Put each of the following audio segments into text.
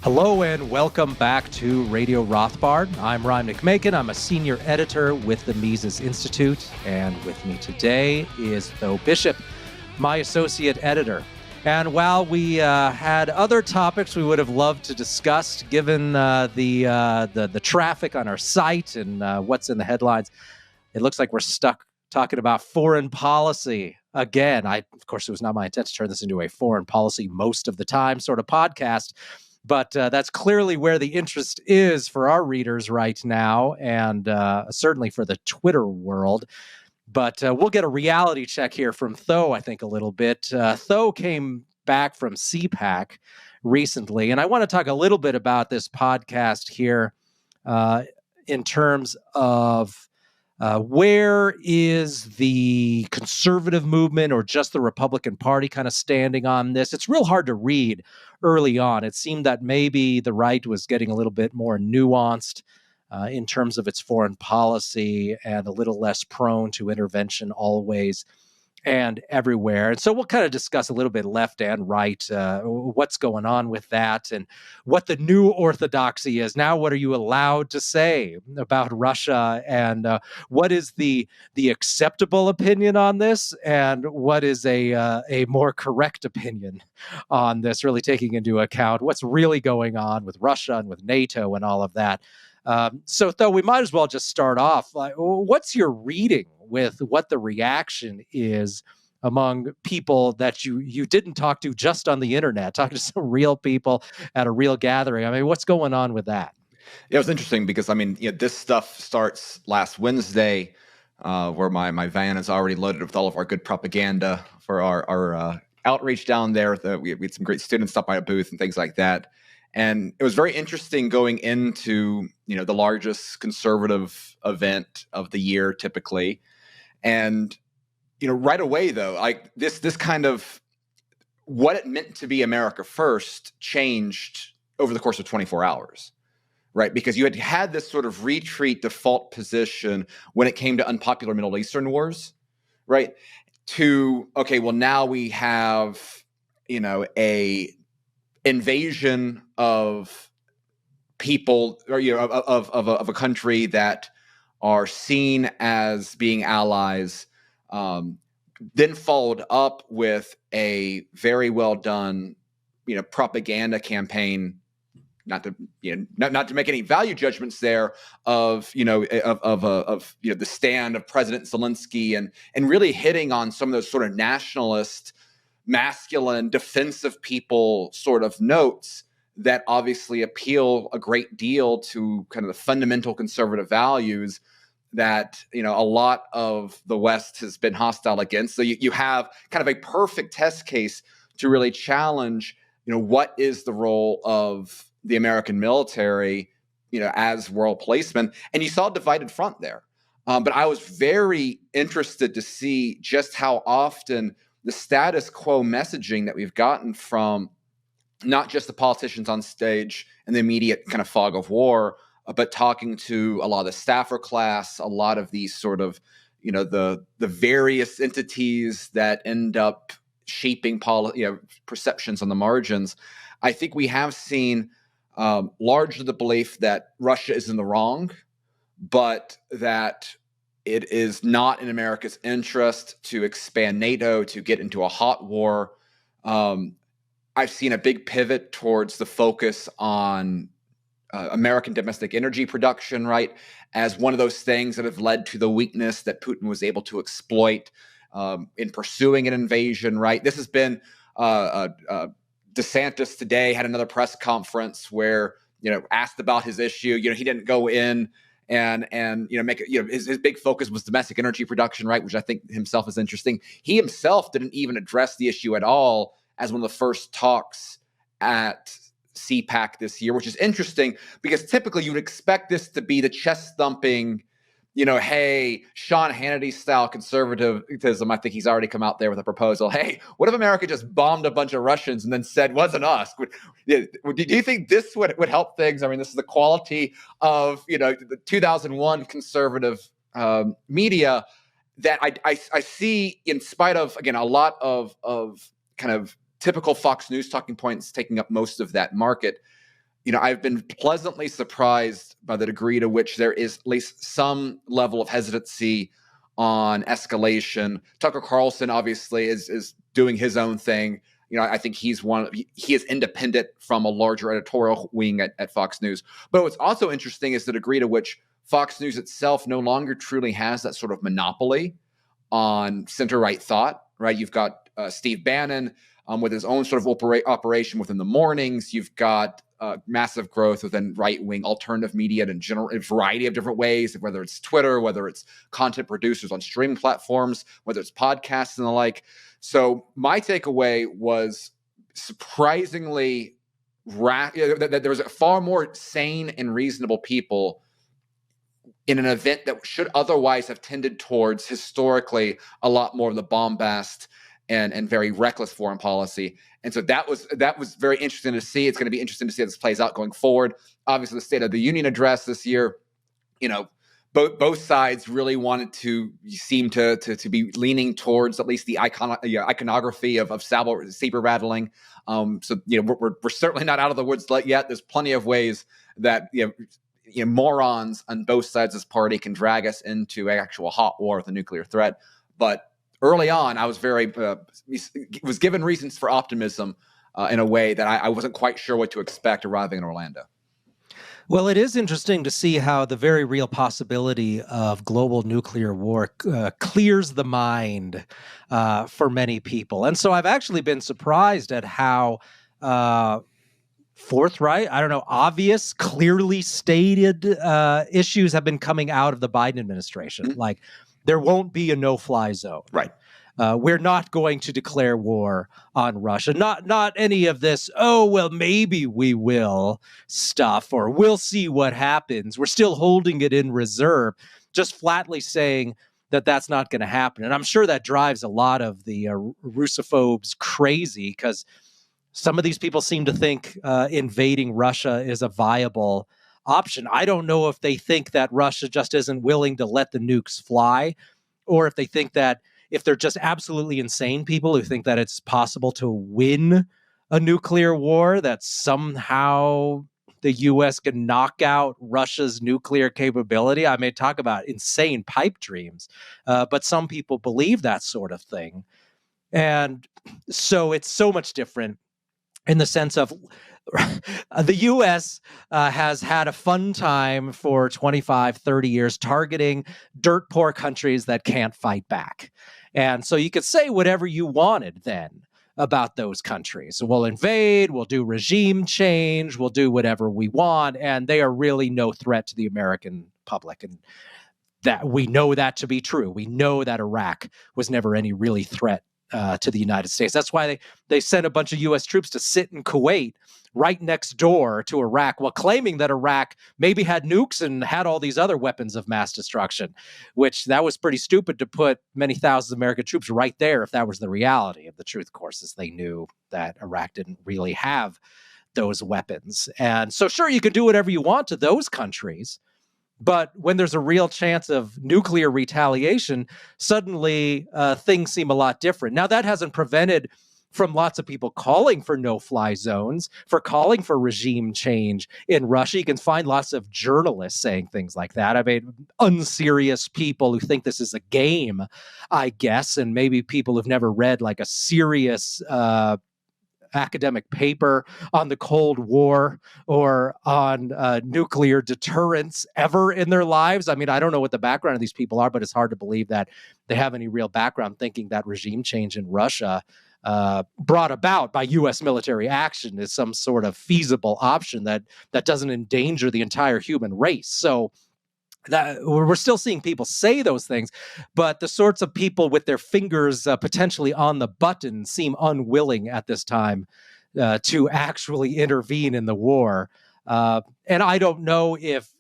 Hello and welcome back to Radio Rothbard. I'm Ryan McMaken. I'm a senior editor with the Mises Institute, and with me today is Tho Bishop, my associate editor. And while we had other topics we would have loved to discuss, given the traffic on our site and what's in the headlines, it looks like we're stuck talking about foreign policy again. Of course, it was not my intent to turn this into a foreign policy most of the time sort of podcast. But that's clearly where the interest is for our readers right now, and certainly for the Twitter world. But we'll get a reality check here from Tho, I think, a little bit. Tho came back from cpac recently, and I want to talk a little bit about this podcast here in terms of where is the conservative movement or just the Republican Party kind of standing on this? It's real hard to read early on. It seemed that maybe the right was getting a little bit more nuanced in terms of its foreign policy and a little less prone to intervention always and everywhere. And so we'll kind of discuss a little bit left and right, what's going on with that and what the new orthodoxy is. Now, what are you allowed to say about Russia, and what is the acceptable opinion on this, and what is a more correct opinion on this, really taking into account what's really going on with Russia and with NATO and all of that. So, Tho, we might as well just start off. What's your reading with what the reaction is among people that you didn't talk to just on the internet, talking to some real people at a real gathering? I mean, what's going on with that? Yeah, it was interesting because, this stuff starts last Wednesday, where my van is already loaded with all of our good propaganda for our outreach down there. We had some great students stop by a booth and things like that. And it was very interesting going into, the largest conservative event of the year typically. And, right away, though, like this kind of what it meant to be America first changed over the course of 24 hours, right? Because you had this sort of retreat default position when it came to unpopular Middle Eastern wars, right? To, okay, well, now we have, a invasion of people, or of a country that are seen as being allies, then followed up with a very well done, propaganda campaign. Not to make any value judgments there of the stand of President Zelensky and really hitting on some of those sort of nationalist, masculine, defensive people sort of notes that obviously appeal a great deal to kind of the fundamental conservative values that, a lot of the West has been hostile against. So you have kind of a perfect test case to really challenge, what is the role of the American military, as world policemen. And you saw a divided front there. But I was very interested to see just how often the status quo messaging that we've gotten from not just the politicians on stage and the immediate kind of fog of war, but talking to a lot of the staffer class, a lot of these sort of, the various entities that end up shaping perceptions on the margins. I think we have seen largely the belief that Russia is in the wrong, but that it is not in America's interest to expand NATO, to get into a hot war. I've seen a big pivot towards the focus on American domestic energy production, right, as one of those things that have led to the weakness that Putin was able to exploit in pursuing an invasion, right? This has been DeSantis today had another press conference where, asked about his issue. He didn't go in and make it, his big focus was domestic energy production, right, which I think himself is interesting. He himself didn't even address the issue at all as one of the first talks at cpac this year, which is interesting because typically you would expect this to be the chest thumping, hey, Sean Hannity style conservatism. I think he's already come out there with a proposal. Hey, what if America just bombed a bunch of Russians and then said, wasn't us? Do you think this would help things? I mean, this is the quality of, the 2001 conservative media that I see, in spite of, again, a lot of kind of typical Fox News talking points taking up most of that market. I've been pleasantly surprised by the degree to which there is at least some level of hesitancy on escalation. Tucker Carlson obviously is doing his own thing. I think he is independent from a larger editorial wing at Fox News. But what's also interesting is the degree to which Fox News itself no longer truly has that sort of monopoly on center-right thought, right? You've got Steve Bannon with his own sort of operation within the mornings. You've got massive growth within right-wing alternative media in a variety of different ways, whether it's Twitter, whether it's content producers on streaming platforms, whether it's podcasts and the like. So my takeaway was surprisingly that there was far more sane and reasonable people in an event that should otherwise have tended towards historically a lot more of the bombast and very reckless foreign policy. And so that was very interesting to see. It's going to be interesting to see how this plays out going forward. Obviously, the State of the Union address this year, both sides really wanted to seem to be leaning towards at least the iconography of saber rattling. So we're certainly not out of the woods yet. There's plenty of ways that morons on both sides of this party can drag us into actual hot war with a nuclear threat. But early on, I was was given reasons for optimism in a way that I wasn't quite sure what to expect arriving in Orlando. Well, it is interesting to see how the very real possibility of global nuclear war clears the mind for many people. And so I've actually been surprised at how forthright, obvious, clearly stated issues have been coming out of the Biden administration. Mm-hmm. Like, there won't be a no-fly zone. Right. We're not going to declare war on Russia. Not any of this, oh, well, maybe we will stuff, or we'll see what happens. We're still holding it in reserve, just flatly saying that that's not going to happen. And I'm sure that drives a lot of the Russophobes crazy, because some of these people seem to think invading Russia is a viable option. I don't know if they think that Russia just isn't willing to let the nukes fly, or if they think that if they're just absolutely insane people who think that it's possible to win a nuclear war, that somehow the U.S. can knock out Russia's nuclear capability. I may talk about insane pipe dreams, but some people believe that sort of thing. And so it's so much different in the sense of the U.S. Has had a fun time for 25, 30 years targeting dirt poor countries that can't fight back. And so you could say whatever you wanted then about those countries. We'll invade, we'll do regime change, we'll do whatever we want, and they are really no threat to the American public. And that we know that to be true. We know that Iraq was never any really threat to the United States. That's why they sent a bunch of U.S. troops to sit in Kuwait right next door to Iraq, while claiming that Iraq maybe had nukes and had all these other weapons of mass destruction, which that was pretty stupid to put many thousands of American troops right there if that was the reality. And the truth, of course, is they knew that Iraq didn't really have those weapons. And so sure, you can do whatever you want to those countries, but when there's a real chance of nuclear retaliation, suddenly things seem a lot different. Now, that hasn't prevented from lots of people calling for no-fly zones, for calling for regime change in Russia. You can find lots of journalists saying things like that. I mean, unserious people who think this is a game, I guess, and maybe people who've never read like a serious academic paper on the Cold War or on nuclear deterrence ever in their lives. I mean, I don't know what the background of these people are, but it's hard to believe that they have any real background thinking that regime change in Russia brought about by U.S. military action is some sort of feasible option that doesn't endanger the entire human race. So that we're still seeing people say those things, but the sorts of people with their fingers potentially on the button seem unwilling at this time to actually intervene in the war. And I don't know if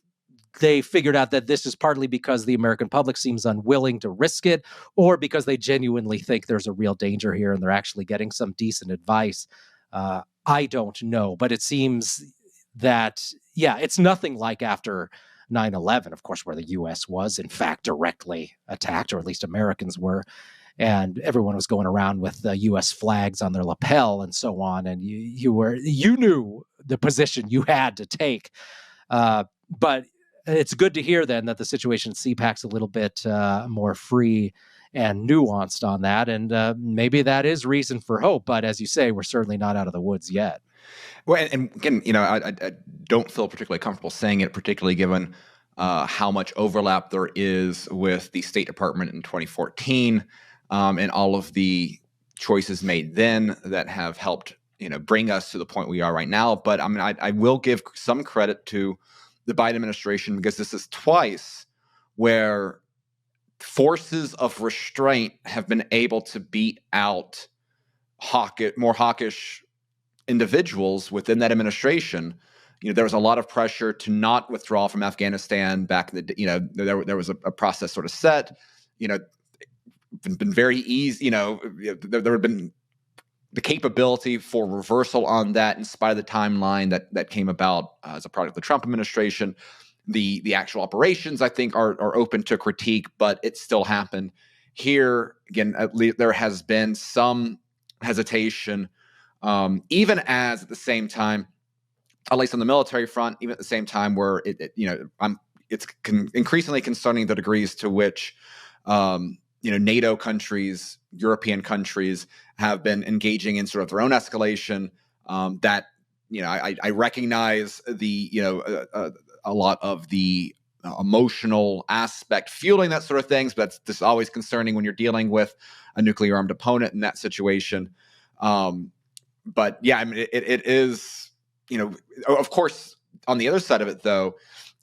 they figured out that this is partly because the American public seems unwilling to risk it, or because they genuinely think there's a real danger here and they're actually getting some decent advice. I don't know, but it seems that, yeah, it's nothing like after 9/11, of course, where the U.S. was, in fact, directly attacked, or at least Americans were, and everyone was going around with U.S. flags on their lapel and so on, and you knew the position you had to take. But it's good to hear then that the situation at CPAC's a little bit more free and nuanced on that. And maybe that is reason for hope. But as you say, we're certainly not out of the woods yet. Well, and again, I don't feel particularly comfortable saying it, particularly given how much overlap there is with the State Department in 2014 and all of the choices made then that have helped, bring us to the point we are right now. But I mean, I will give some credit to the Biden administration, because this is twice where forces of restraint have been able to beat out more hawkish individuals within that administration. There was a lot of pressure to not withdraw from Afghanistan back in the, there was a process sort of set, been very easy, there had been the capability for reversal on that in spite of the timeline that came about as a product of the Trump administration. The actual operations, I think, are open to critique, but it still happened. Here, again, at least there has been some hesitation, even as at the same time, at least on the military front, even at the same time where it's increasingly concerning the degrees to which NATO countries, European countries have been engaging in sort of their own escalation. That I recognize a lot of the emotional aspect fueling that sort of things, but that's always concerning when you're dealing with a nuclear armed opponent in that situation. But yeah, I mean, it is, of course, on the other side of it, though,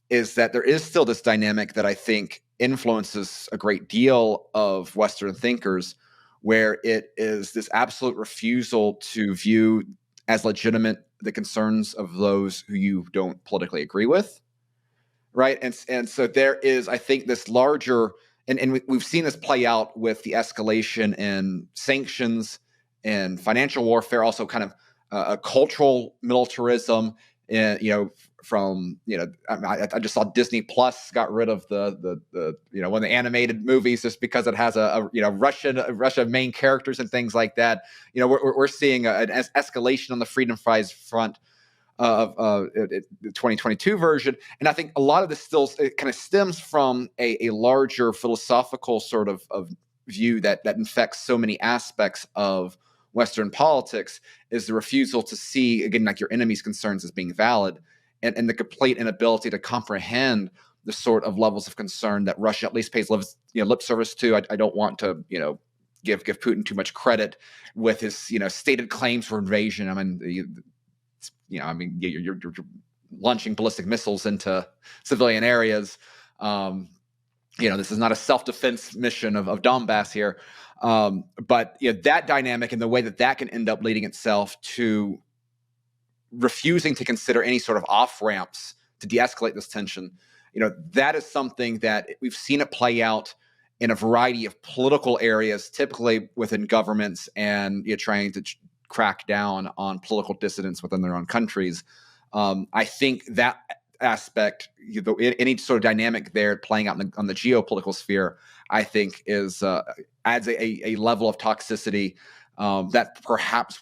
is that there is still this dynamic that I think influences a great deal of Western thinkers, where it is this absolute refusal to view as legitimate the concerns of those who you don't politically agree with, right? And so there is, I think, this larger, and we've seen this play out with the escalation in sanctions and financial warfare, also kind of a cultural militarism, from I just saw Disney Plus got rid of the one of the animated movies just because it has a Russia main characters and things like that. We're seeing an escalation on the freedom fries front of the 2022 version, and I think a lot of this still kind of stems from a larger philosophical sort of view that infects so many aspects of Western politics, is the refusal to see, again, like your enemy's concerns as being valid, and the complete inability to comprehend the sort of levels of concern that Russia at least pays lip service to. I don't want to give Putin too much credit with his stated claims for invasion. I mean, you're launching ballistic missiles into civilian areas. This is not a self-defense mission of Donbass here. But that dynamic and the way that can end up leading itself to refusing to consider any sort of off-ramps to de-escalate this tension, that is something that we've seen it play out in a variety of political areas, typically within governments, and trying to crack down on political dissidents within their own countries. I think that aspect, any sort of dynamic there playing out on the geopolitical sphere, I think is adds a level of toxicity that perhaps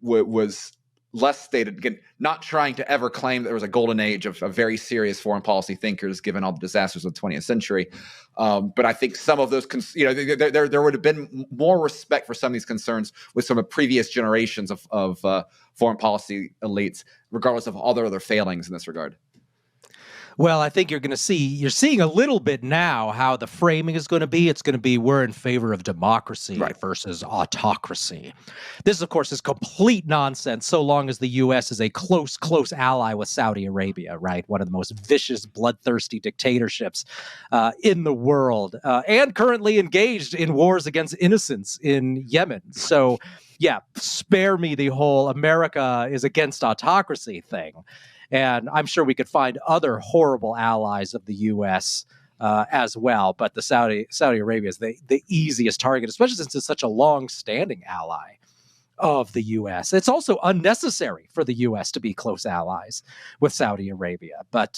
was less stated. Again, not trying to ever claim that there was a golden age of very serious foreign policy thinkers, given all the disasters of the 20th century. But I think some of those, there would have been more respect for some of these concerns with some of previous generations of foreign policy elites, regardless of all their other failings in this regard. Well, I think you're seeing a little bit now how the framing is going to be. It's going to be we're in favor of democracy versus autocracy. This, of course, is complete nonsense so long as the U.S. is a close ally with Saudi Arabia, right? One of the most vicious, bloodthirsty dictatorships in the world, and currently engaged in wars against innocents in Yemen. So, yeah, spare me the whole America is against autocracy thing. And I'm sure we could find other horrible allies of the U.S. As well. But the Saudi Arabia is the easiest target, especially since it's such a long-standing ally of the U.S. It's also unnecessary for the U.S. to be close allies with Saudi Arabia. But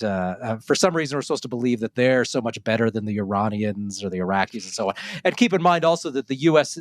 for some reason, we're supposed to believe that they're so much better than the Iranians or the Iraqis and so on. And keep in mind also that the U.S.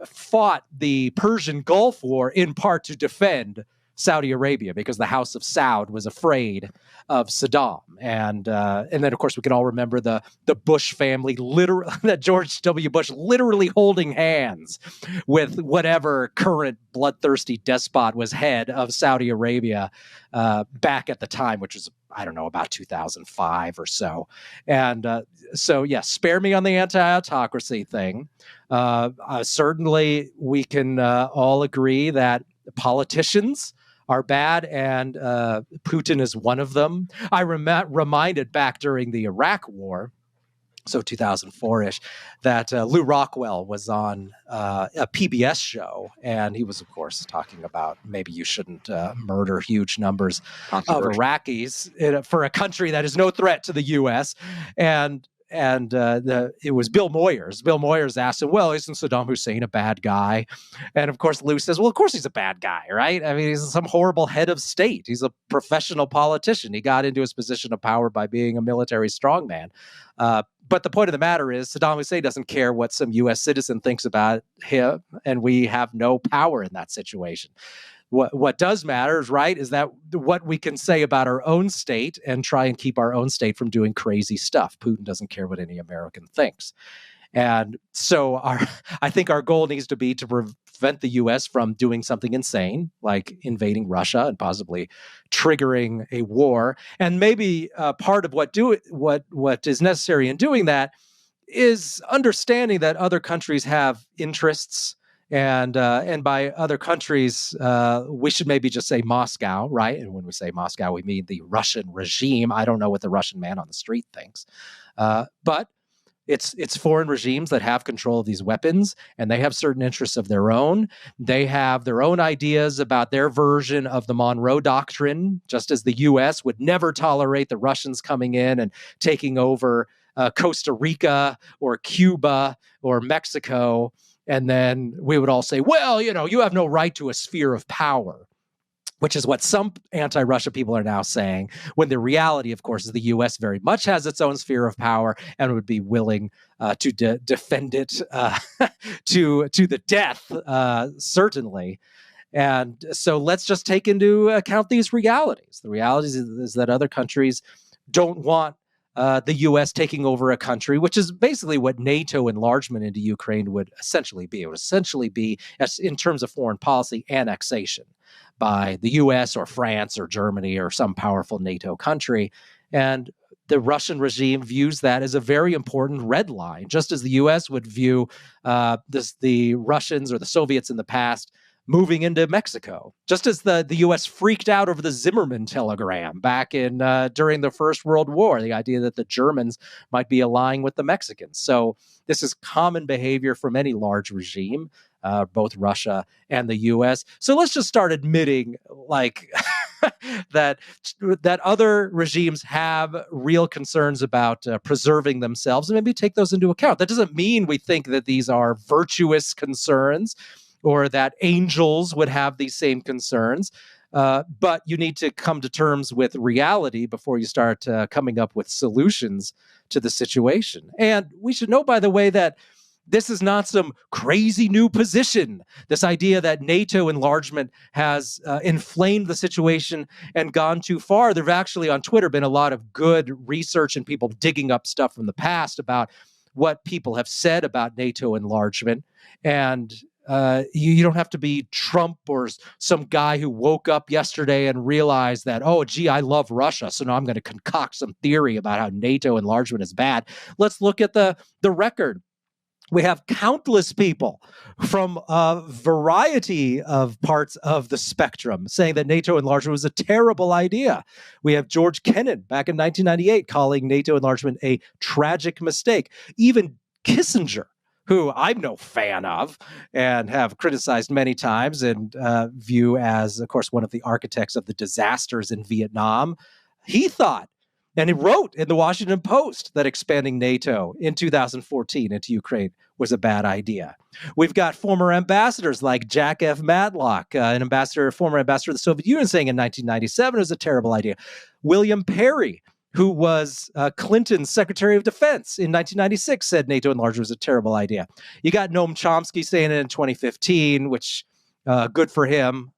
Fought the Persian Gulf War in part to defend Saudi Arabia because the House of Saud was afraid of Saddam. And then, of course, we can all remember the Bush family, that George W. Bush literally holding hands with whatever current bloodthirsty despot was head of Saudi Arabia back at the time, which was, I don't know, about 2005 or so. And so, yes, spare me on the anti-autocracy thing. Certainly, we can all agree that politicians are bad, and Putin is one of them. I reminded back during the Iraq War, so 2004-ish, that Lew Rockwell was on a PBS show, and he was, of course, talking about maybe you shouldn't murder huge numbers of Iraqis for a country that is no threat to the U.S., and it was Bill Moyers. Bill Moyers asked him, well, isn't Saddam Hussein a bad guy? And of course, Lou says, well, of course he's a bad guy, right? I mean, he's some horrible head of state. He's a professional politician. He got into his position of power by being a military strongman. But the point of the matter is Saddam Hussein doesn't care what some U.S. citizen thinks about him, and we have no power in that situation. What does matter, right, is that what we can say about our own state and try and keep our own state from doing crazy stuff. Putin doesn't care what any American thinks. And so I think our goal needs to be to prevent the U.S. from doing something insane, like invading Russia and possibly triggering a war. And maybe part of what is necessary in doing that is understanding that other countries have interests. And by other countries, we should maybe just say Moscow, right? And when we say Moscow, we mean the Russian regime. I don't know what the Russian man on the street thinks, but it's foreign regimes that have control of these weapons, and they have certain interests of their own. They have their own ideas about their version of the Monroe Doctrine, just as the U.S. would never tolerate the Russians coming in and taking over Costa Rica or Cuba or Mexico. And then we would all say, well, you have no right to a sphere of power, which is what some anti-Russia people are now saying, when the reality, of course, is the U.S. very much has its own sphere of power and would be willing to defend it to the death, certainly. And so let's just take into account these realities. The reality is that other countries don't want the U.S. taking over a country, which is basically what NATO enlargement into Ukraine would essentially be. It would essentially be, in terms of foreign policy, annexation by the U.S. or France or Germany or some powerful NATO country. And the Russian regime views that as a very important red line, just as the U.S. would view the Russians or the Soviets in the past moving into Mexico, just as the U.S. freaked out over the Zimmerman telegram back in during the First World War, the idea that the Germans might be allying with the Mexicans. So this is common behavior from any large regime, both Russia and the U.S. So let's just start admitting, like, that other regimes have real concerns about preserving themselves, and maybe take those into account. That doesn't mean we think that these are virtuous concerns, or that angels would have these same concerns. But you need to come to terms with reality before you start coming up with solutions to the situation. And we should know, by the way, that this is not some crazy new position. This idea that NATO enlargement has inflamed the situation and gone too far. There have actually on Twitter been a lot of good research and people digging up stuff from the past about what people have said about NATO enlargement. And you don't have to be Trump or some guy who woke up yesterday and realized that, oh, gee, I love Russia, so now I'm going to concoct some theory about how NATO enlargement is bad. Let's look at the record. We have countless people from a variety of parts of the spectrum saying that NATO enlargement was a terrible idea. We have George Kennan back in 1998 calling NATO enlargement a tragic mistake. Even Kissinger, who I'm no fan of and have criticized many times and view as, of course, one of the architects of the disasters in Vietnam, he thought, and he wrote in the Washington Post, that expanding NATO in 2014 into Ukraine was a bad idea. We've got former ambassadors like Jack F. Matlock, former ambassador of the Soviet Union, saying in 1997 it was a terrible idea. William Perry, who was Clinton's Secretary of Defense in 1996, said NATO enlargement was a terrible idea. You got Noam Chomsky saying it in 2015, which good for him.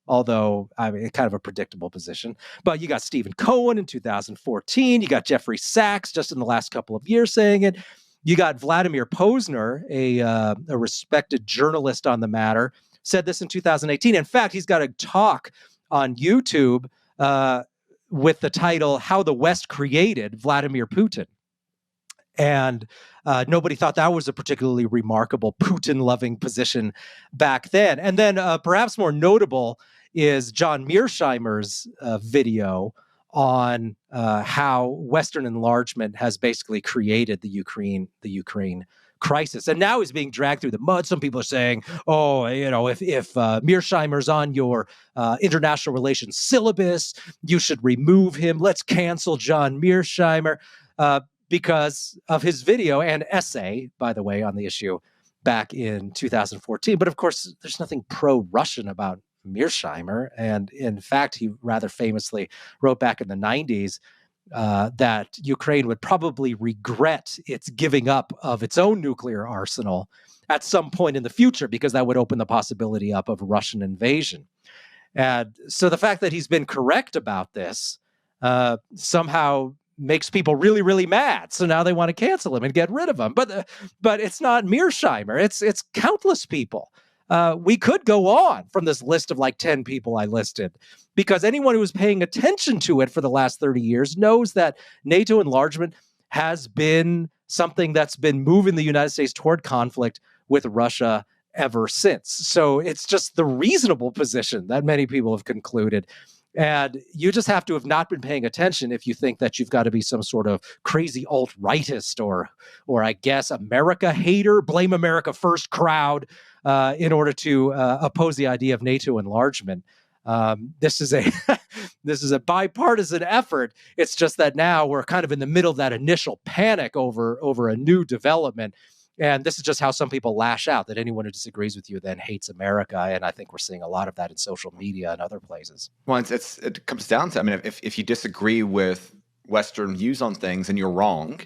although I mean, kind of a predictable position. But you got Stephen Cohen in 2014. You got Jeffrey Sachs just in the last couple of years saying it. You got Vladimir Posner, a respected journalist on the matter, said this in 2018. In fact, he's got a talk on YouTube with the title, How the West Created Vladimir Putin. And nobody thought that was a particularly remarkable Putin-loving position back then. And then perhaps more notable is John Mearsheimer's video on how Western enlargement has basically created the Ukraine crisis. And now he's being dragged through the mud. Some people are saying, oh, if Mearsheimer's on your international relations syllabus, you should remove him. Let's cancel John Mearsheimer. Because of his video and essay, by the way, on the issue back in 2014. But of course, there's nothing pro-Russian about Mearsheimer. And in fact, he rather famously wrote back in the 90s that Ukraine would probably regret its giving up of its own nuclear arsenal at some point in the future, because that would open the possibility up of Russian invasion. And so the fact that he's been correct about this somehow makes people really, really mad. So now they want to cancel him and get rid of him. But it's not Mearsheimer. It's countless people. We could go on from this list of like 10 people I listed, because anyone who was paying attention to it for the last 30 years knows that NATO enlargement has been something that's been moving the United States toward conflict with Russia ever since. So it's just the reasonable position that many people have concluded. And you just have to have not been paying attention if you think that you've got to be some sort of crazy alt-rightist or I guess America hater, blame America first crowd in order to oppose the idea of NATO enlargement. This is a bipartisan effort. It's just that now we're kind of in the middle of that initial panic over a new development. And this is just how some people lash out, that anyone who disagrees with you then hates America. And I think we're seeing a lot of that in social media and other plaars. Well, it comes down to, I mean, if you disagree with Western views on things and you're wrong,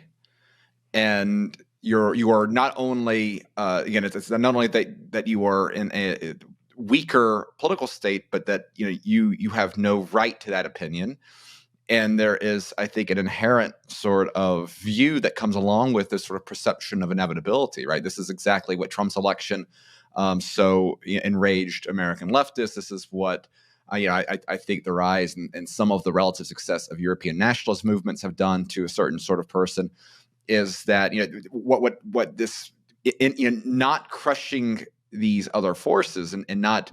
and you are not only, again, it's not only that you are in a weaker political state, but that you have no right to that opinion. And there is, I think, an inherent sort of view that comes along with this sort of perception of inevitability, right? This is exactly what Trump's election so enraged American leftists. This is what, I think the rise and some of the relative success of European nationalist movements have done to a certain sort of person is that, what this, in not crushing these other forces and not,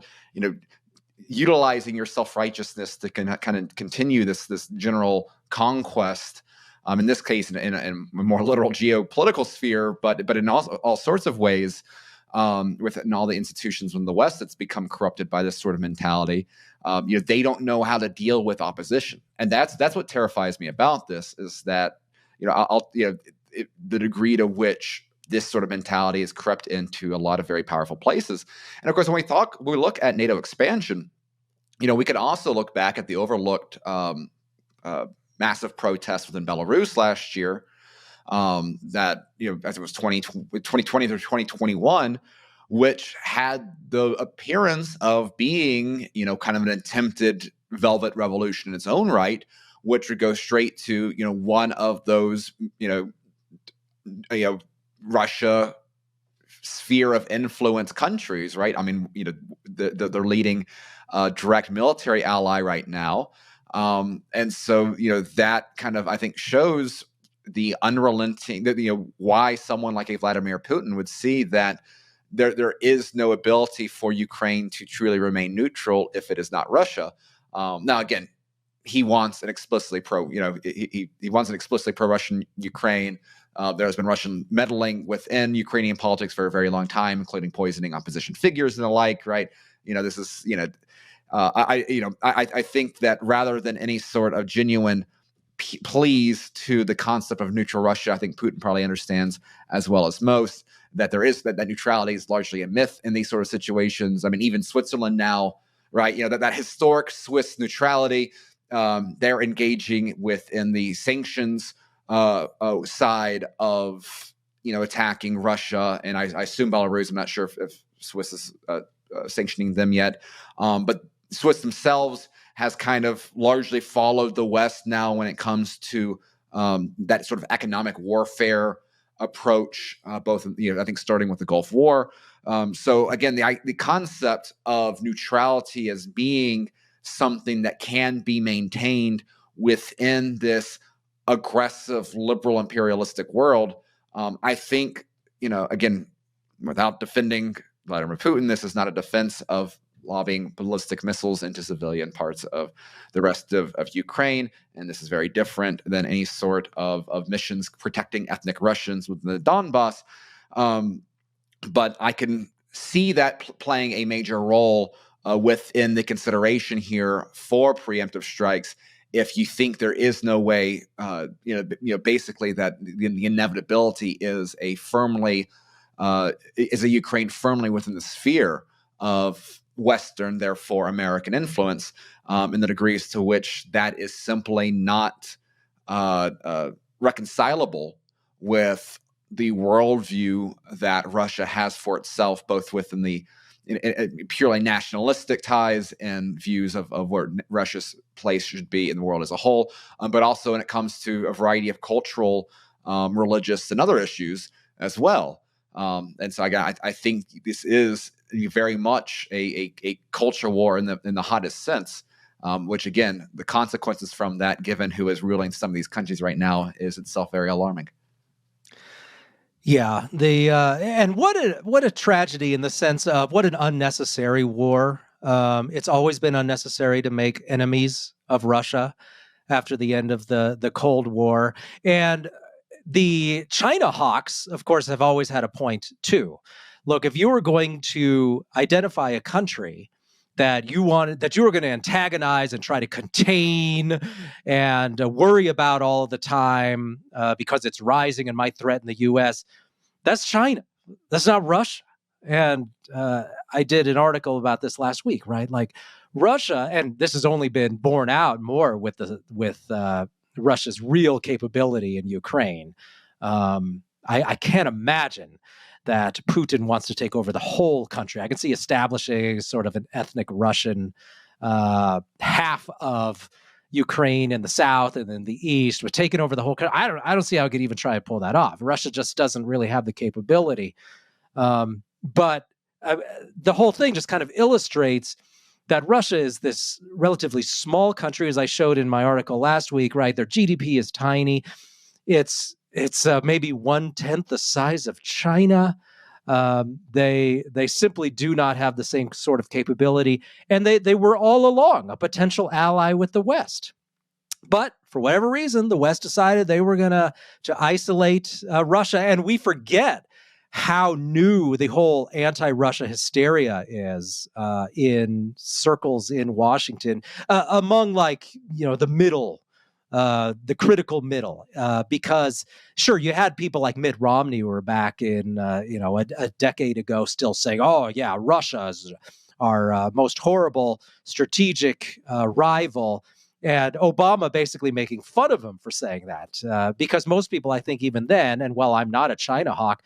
utilizing your self-righteousness to kind of continue this general conquest, in this case in a more literal geopolitical sphere, but in all sorts of ways, within all the institutions in the West that's become corrupted by this sort of mentality. They don't know how to deal with opposition, and that's what terrifies me about this, is that the degree to which this sort of mentality is crept into a lot of very powerful places. And of course, when we look at NATO expansion, we could also look back at the overlooked massive protests within Belarus last year, that, as it was 2020 through 2021, which had the appearance of being, kind of an attempted velvet revolution in its own right, which would go straight to, one of those, Russia sphere of influence countries, right? I mean, they're leading direct military ally right now. And so, that kind of, I think, shows the unrelenting, why someone like a Vladimir Putin would see that there is no ability for Ukraine to truly remain neutral if it is not Russia. Now, again, he wants an explicitly he wants an explicitly pro-Russian Ukraine. There has been Russian meddling within Ukrainian politics for a very long time, including poisoning opposition figures and the like. Right? This is I think that rather than any sort of genuine pleas to the concept of neutral Russia, I think Putin probably understands as well as most that there is that neutrality is largely a myth in these sort of situations. I mean, even Switzerland now, right? That historic Swiss neutrality, they're engaging within the sanctions side of attacking Russia, and I assume Belarus. I'm not sure if Swiss is sanctioning them yet, but Swiss themselves has kind of largely followed the West now when it comes to that sort of economic warfare approach, both, I think starting with the Gulf War. So again, the concept of neutrality as being something that can be maintained within this aggressive liberal imperialistic world, I think, again, without defending Vladimir Putin, this is not a defense of lobbing ballistic missiles into civilian parts of the rest of Ukraine. And this is very different than any sort of missions protecting ethnic Russians within the Donbass. But I can see that playing a major role within the consideration here for preemptive strikes. If you think there is no way, basically that the inevitability is a Ukraine firmly within the sphere of Western, therefore American influence, and the degrees to which that is simply not reconcilable with the worldview that Russia has for itself, both within the purely nationalistic ties and views of where Russia's place should be in the world as a whole, but also when it comes to a variety of cultural, religious, and other issues as well. And so I think this is very much a culture war in the hottest sense, which again, the consequences from that, given who is ruling some of these countries right now, is itself very alarming. Yeah, and what a tragedy in the sense of what an unnecessary war. It's always been unnecessary to make enemies of Russia after the end of the Cold War. And the China hawks, of course, have always had a point too. Look, if you were going to identify a country that you were going to antagonize and try to contain and worry about all the time because it's rising and might threaten the U.S., that's China. That's not Russia. And I did an article about this last week, right? Like Russia, and this has only been borne out more with Russia's real capability in Ukraine. I can't imagine that Putin wants to take over the whole country. I can see establishing sort of an ethnic Russian half of Ukraine in the south and in the east, but taking over the whole country. I don't see how it could even try to pull that off. Russia just doesn't really have the capability. But the whole thing just kind of illustrates that Russia is this relatively small country, as I showed in my article last week, right? Their GDP is tiny. It's maybe 1/10 the size of China. They simply do not have the same sort of capability, and they were all along a potential ally with the West. But for whatever reason, the West decided they were going to isolate Russia, and we forget how new the whole anti-Russia hysteria is in circles in Washington, among the middle. The critical middle, because sure, you had people like Mitt Romney who were back in, a decade ago still saying, oh yeah, Russia is our most horrible strategic rival. And Obama basically making fun of him for saying that, because most people, I think even then, and while I'm not a China hawk,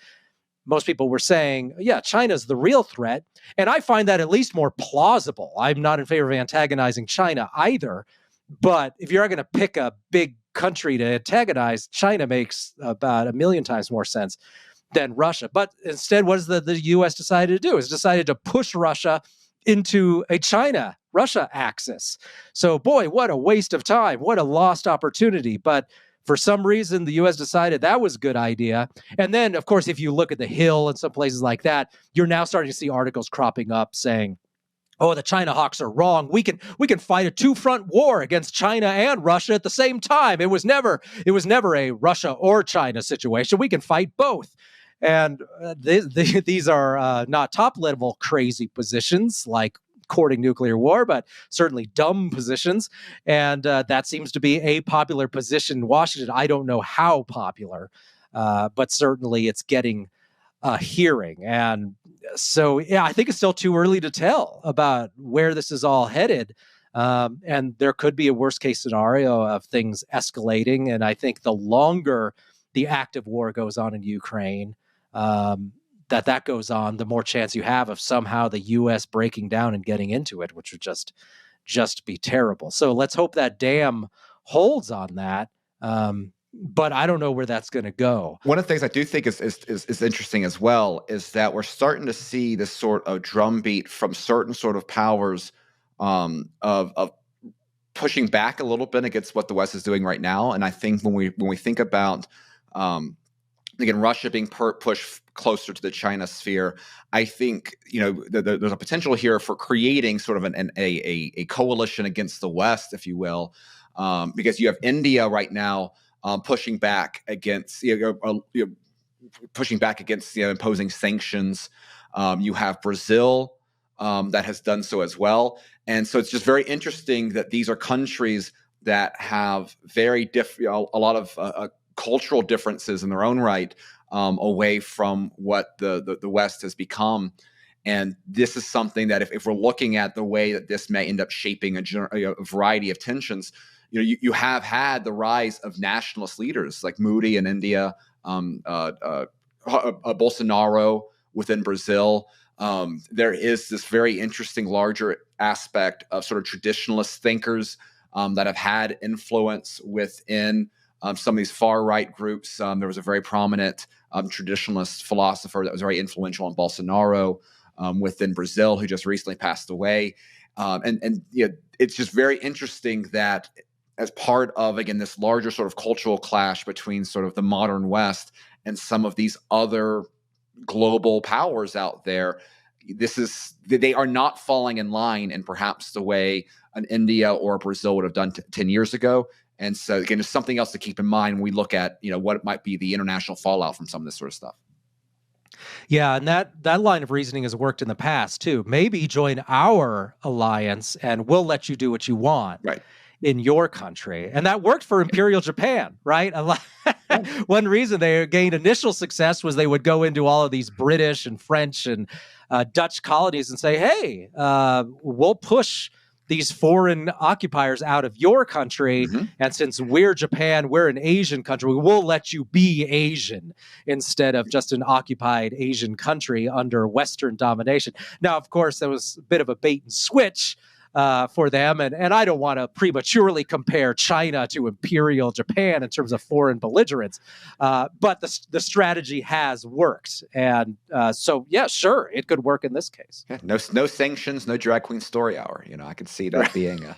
most people were saying, yeah, China's the real threat. And I find that at least more plausible. I'm not in favor of antagonizing China either. But if you're going to pick a big country to antagonize, China makes about 1,000,000 times more sense than Russia. But instead, what has the U.S. decided to do? It's decided to push Russia into a China-Russia axis. So, boy, what a waste of time. What a lost opportunity. But for some reason, the U.S. decided that was a good idea. And then, of course, if you look at the Hill and some places like that, you're now starting to see articles cropping up saying, oh, the China hawks are wrong. We can fight a two-front war against China and Russia at the same time. It was never a Russia or China situation. We can fight both. And these are not top-level crazy positions like courting nuclear war, but certainly dumb positions. And that seems to be a popular position in Washington. I don't know how popular, but certainly it's getting a hearing. And so, yeah, I think it's still too early to tell about where this is all headed. And there could be a worst case scenario of things escalating. And I think the longer the active war goes on in Ukraine, that goes on, the more chance you have of somehow the U.S. breaking down and getting into it, which would just be terrible. So let's hope that dam holds on that. But I don't know where that's going to go. One of the things I do think is interesting as well is that we're starting to see this sort of drumbeat from certain sort of powers of pushing back a little bit against what the West is doing right now. And I think when we think about again, Russia being pushed closer to the China sphere, I think there's a potential here for creating sort of a coalition against the West, if you will, because you have India right now pushing back against imposing sanctions. You have Brazil that has done so as well, and so it's just very interesting that these are countries that have very different, a lot of cultural differences in their own right, away from what the West has become. And this is something that if we're looking at the way that this may end up shaping a variety of tensions, you have had the rise of nationalist leaders like Modi in India, Bolsonaro within Brazil. There is this very interesting larger aspect of sort of traditionalist thinkers that have had influence within some of these far-right groups. There was a very prominent traditionalist philosopher that was very influential on Bolsonaro within Brazil, who just recently passed away. And it's just very interesting that as part of, again, this larger sort of cultural clash between sort of the modern West and some of these other global powers out there, they are not falling in line in perhaps the way an India or Brazil would have done 10 years ago. And so, again, there's something else to keep in mind when we look at, what might be the international fallout from some of this sort of stuff. Yeah, and that line of reasoning has worked in the past, too. Maybe join our alliance and we'll let you do what you want. Right. In your country. And that worked for Imperial Japan, right? One reason they gained initial success was they would go into all of these British and French and Dutch colonies and say, hey, we'll push these foreign occupiers out of your country. Mm-hmm. And since we're Japan, we're an Asian country, we'll let you be Asian instead of just an occupied Asian country under Western domination. Now, of course, there was a bit of a bait and switch for them. And I don't want to prematurely compare China to Imperial Japan in terms of foreign belligerence. But the strategy has worked. And so, yeah, sure, it could work in this case. Yeah, no sanctions, no drag queen story hour. I could see that being a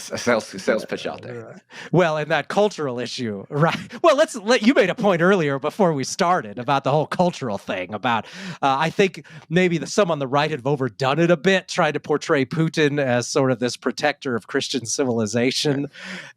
sales pitch out there. Well, and that cultural issue, right? Well, you made a point earlier before we started about the whole cultural thing about, I think maybe some on the right have overdone it a bit, trying to portray Putin as sort of this protector of Christian civilization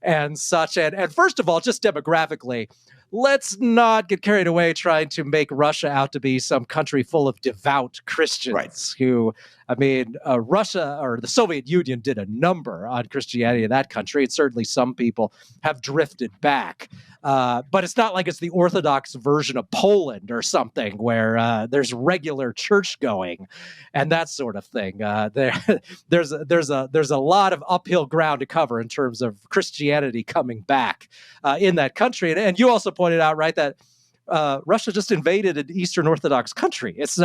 and such. And first of all, just demographically, let's not get carried away trying to make Russia out to be some country full of devout Christians who, Russia or the Soviet Union did a number on Christianity in that country. And certainly some people have drifted back. But it's not like it's the Orthodox version of Poland or something where there's regular church going and that sort of thing. There's a lot of uphill ground to cover in terms of Christianity coming back in that country. And you also pointed out, right, that Russia just invaded an Eastern Orthodox country. It's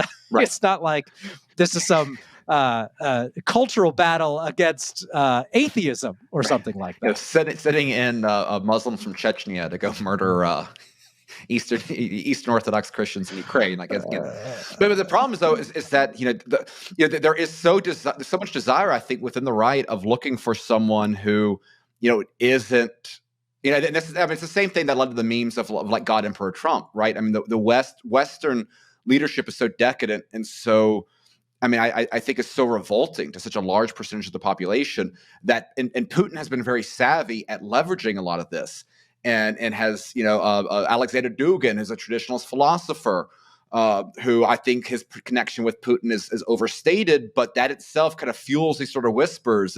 not like this is some cultural battle against atheism or something like that. Sitting in Muslims from Chechnya to go murder Eastern Orthodox Christians in Ukraine, I guess. But the problem, though, is that there is so much desire, I think, within the right of looking for someone who isn't. It's the same thing that led to the memes of like God Emperor Trump, right? I mean, the Western leadership is so decadent and so. I think it's so revolting to such a large percentage of the population that, and Putin has been very savvy at leveraging a lot of this, and has Alexander Dugin is a traditionalist philosopher who I think his connection with Putin is overstated, but that itself kind of fuels these sort of whispers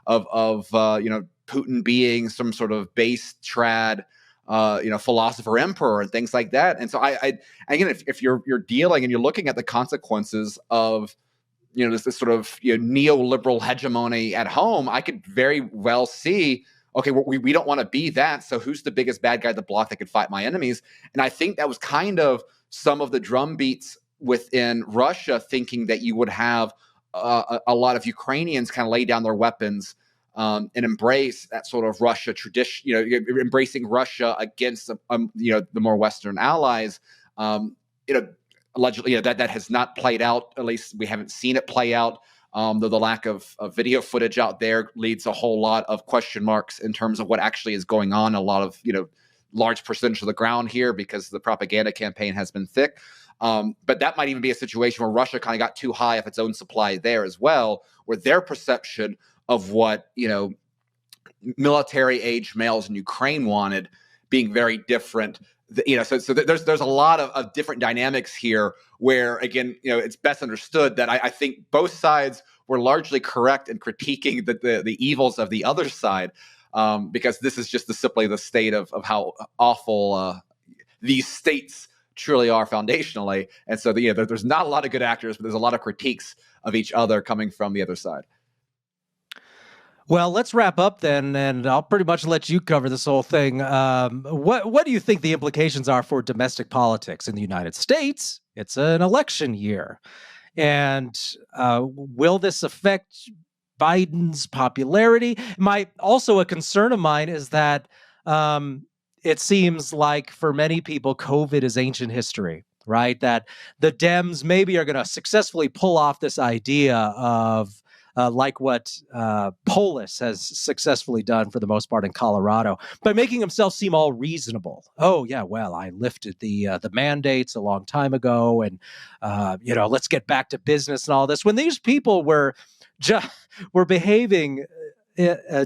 of Putin being some sort of base trad. Philosopher emperor and things like that. And so I again, if you're dealing and you're looking at the consequences of, this sort of, neoliberal hegemony at home, I could very well see, okay, we don't want to be that. So who's the biggest bad guy at the block that could fight my enemies? And I think that was kind of some of the drum beats within Russia thinking that you would have a lot of Ukrainians kind of lay down their weapons and embrace that sort of Russia tradition, embracing Russia against the more Western allies. Allegedly, that has not played out. At least we haven't seen it play out. Though the lack of video footage out there leads a whole lot of question marks in terms of what actually is going on. A lot of large percentage of the ground here because the propaganda campaign has been thick. But that might even be a situation where Russia kind of got too high of its own supply there as well, where their perception of what military-age males in Ukraine wanted being very different. So there's a lot of different dynamics here where, again, it's best understood that I think both sides were largely correct in critiquing the evils of the other side, because this is just simply the state of how awful these states truly are foundationally. And so there's not a lot of good actors, but there's a lot of critiques of each other coming from the other side. Well, let's wrap up then, and I'll pretty much let you cover this whole thing. What do you think the implications are for domestic politics in the United States? It's an election year. And will this affect Biden's popularity? Also a concern of mine is that it seems like for many people, COVID is ancient history, right? That the Dems maybe are going to successfully pull off this idea of like what Polis has successfully done for the most part in Colorado by making himself seem all reasonable. Oh, yeah, well, I lifted the mandates a long time ago, and let's get back to business and all this. When these people were behaving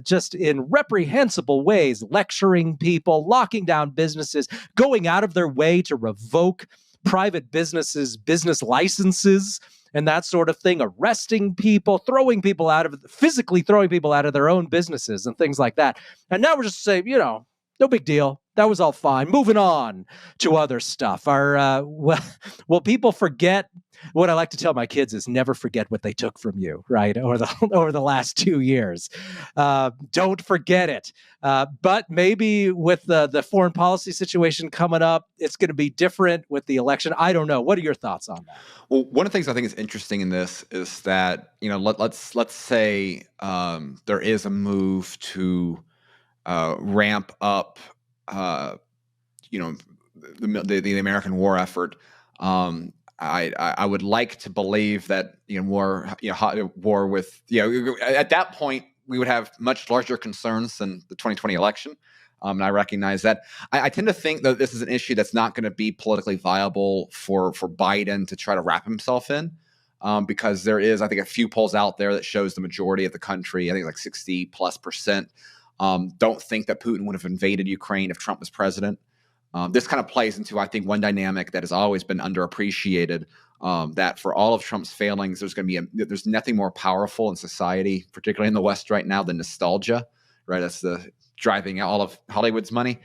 just in reprehensible ways, lecturing people, locking down businesses, going out of their way to revoke private businesses' business licenses, and that sort of thing, arresting people, physically throwing people out of their own businesses and things like that. And now we're just saying, no big deal. That was all fine. Moving on to other stuff. Will people forget? What I like to tell my kids is never forget what they took from you, right? Over the last 2 years. Don't forget it. But maybe with the foreign policy situation coming up, it's going to be different with the election. I don't know. What are your thoughts on that? Well, one of the things I think is interesting in this is that, let's say there is a move to ramp up, the American war effort. I would like to believe that war with at that point we would have much larger concerns than the 2020 election. And I recognize that. I tend to think that this is an issue that's not going to be politically viable for Biden to try to wrap himself in, because there is, I think, a few polls out there that shows the majority of the country, I think like 60+%, don't think that Putin would have invaded Ukraine if Trump was president. This kind of plays into, I think, one dynamic that has always been underappreciated, that for all of Trump's failings, there's nothing more powerful in society, particularly in the West right now, than nostalgia, right? That's the driving all of Hollywood's money.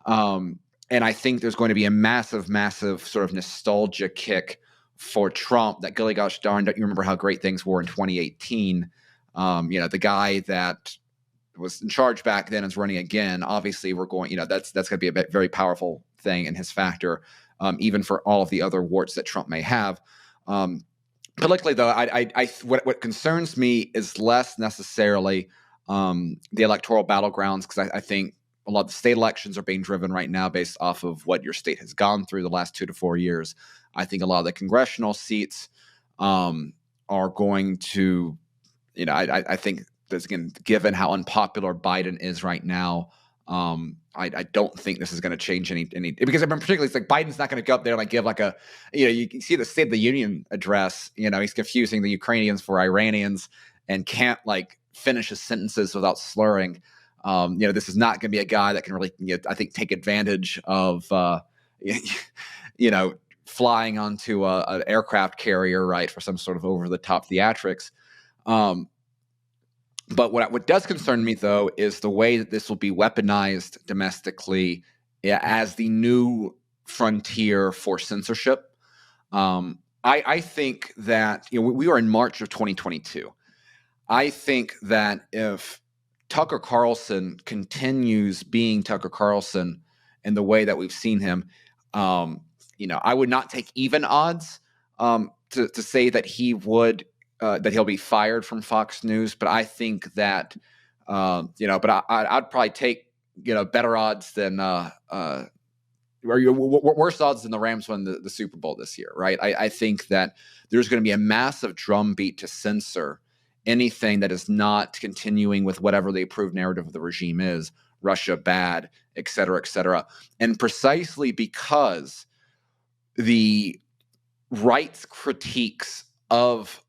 And I think there's going to be a massive, massive sort of nostalgia kick for Trump that, golly gosh darn, don't you remember how great things were in 2018? The guy that was in charge back then is running again. Obviously, we're going, that's going to be a very powerful thing in his factor, even for all of the other warts that Trump may have. Politically, though, what concerns me is less necessarily the electoral battlegrounds, because I think a lot of the state elections are being driven right now based off of what your state has gone through the last 2 to 4 years. I think a lot of the congressional seats are going to, I think, again, given how unpopular Biden is right now, I don't think this is going to change any because particularly it's like Biden's not going to go up there and give you can see the State of the Union address. He's confusing the Ukrainians for Iranians and can't finish his sentences without slurring. This is not going to be a guy that can really, I think, take advantage of, flying onto an aircraft carrier, right, for some sort of over the top theatrics. But what does concern me, though, is the way that this will be weaponized domestically as the new frontier for censorship. I think that we are in March of 2022. I think that if Tucker Carlson continues being Tucker Carlson in the way that we've seen him, I would not take even odds. to say that he would that he'll be fired from Fox News, but I think that but I'd probably take better odds than worse odds than the Rams win the Super Bowl this year, right? I think that there's going to be a massive drumbeat to censor anything that is not continuing with whatever the approved narrative of the regime is, Russia bad, et cetera, et cetera. And precisely because the right's critiques of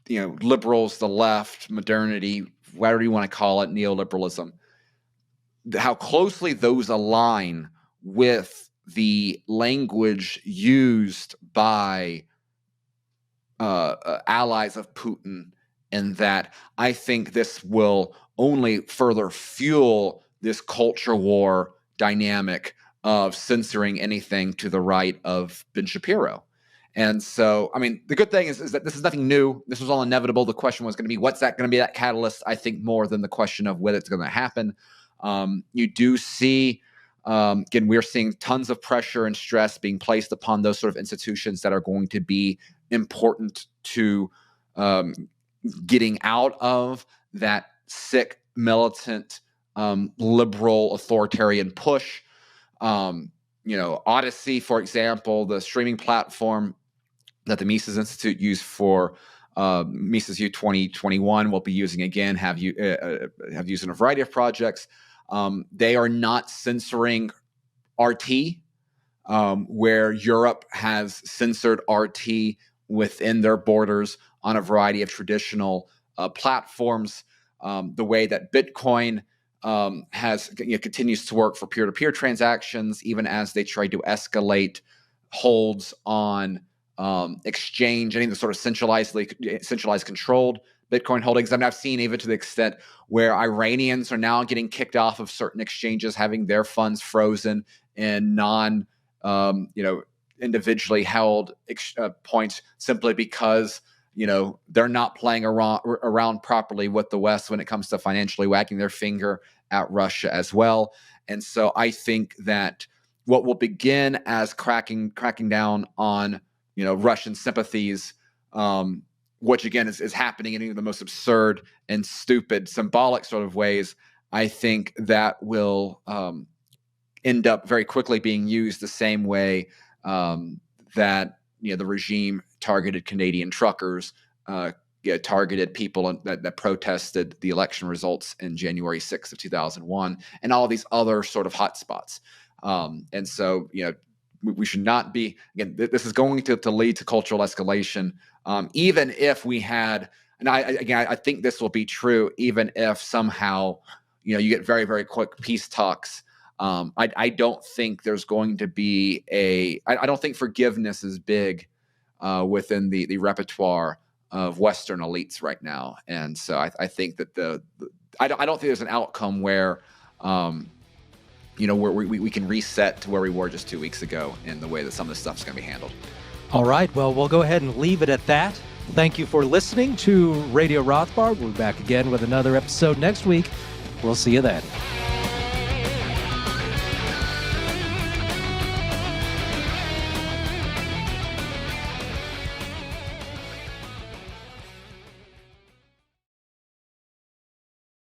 liberals, the left, modernity, whatever you want to call it, neoliberalism, how closely those align with the language used by allies of Putin, and that I think this will only further fuel this culture war dynamic of censoring anything to the right of Ben Shapiro. And so, I mean, the good thing is that this is nothing new. This was all inevitable. The question was going to be, what's that going to be, that catalyst, I think, more than the question of whether it's going to happen. You do see, again, we're seeing tons of pressure and stress being placed upon those sort of institutions that are going to be important to getting out of that sick, militant, liberal, authoritarian push. Odyssey, for example, the streaming platform that the Mises Institute used for Mises U 2021 will be using again, have used in a variety of projects. They are not censoring RT, where Europe has censored RT within their borders on a variety of traditional platforms. The way that Bitcoin continues to work for peer-to-peer transactions, even as they try to escalate holds on exchange, any of the sort of centralized controlled Bitcoin holdings. I mean, I've seen even to the extent where Iranians are now getting kicked off of certain exchanges, having their funds frozen in individually held points, simply because they're not playing around properly with the West when it comes to financially wagging their finger at Russia as well. And so I think that what will begin as cracking down on Russian sympathies, which again is happening in the most absurd and stupid, symbolic sort of ways, I think that will end up very quickly being used the same way that the regime targeted Canadian truckers, targeted people that protested the election results in January 6th of 2001, and all these other sort of hotspots. And so, we should not be, again, this is going to lead to cultural escalation, even if we had, and I think this will be true, even if somehow, you get very, very quick peace talks. I don't think there's going to be I don't think forgiveness is big within the repertoire of Western elites right now. And so I think that I don't think there's an outcome where, where we can reset to where we were just 2 weeks ago in the way that some of this stuff is going to be handled. All right. Well, we'll go ahead and leave it at that. Thank you for listening to Radio Rothbard. We'll be back again with another episode next week. We'll see you then.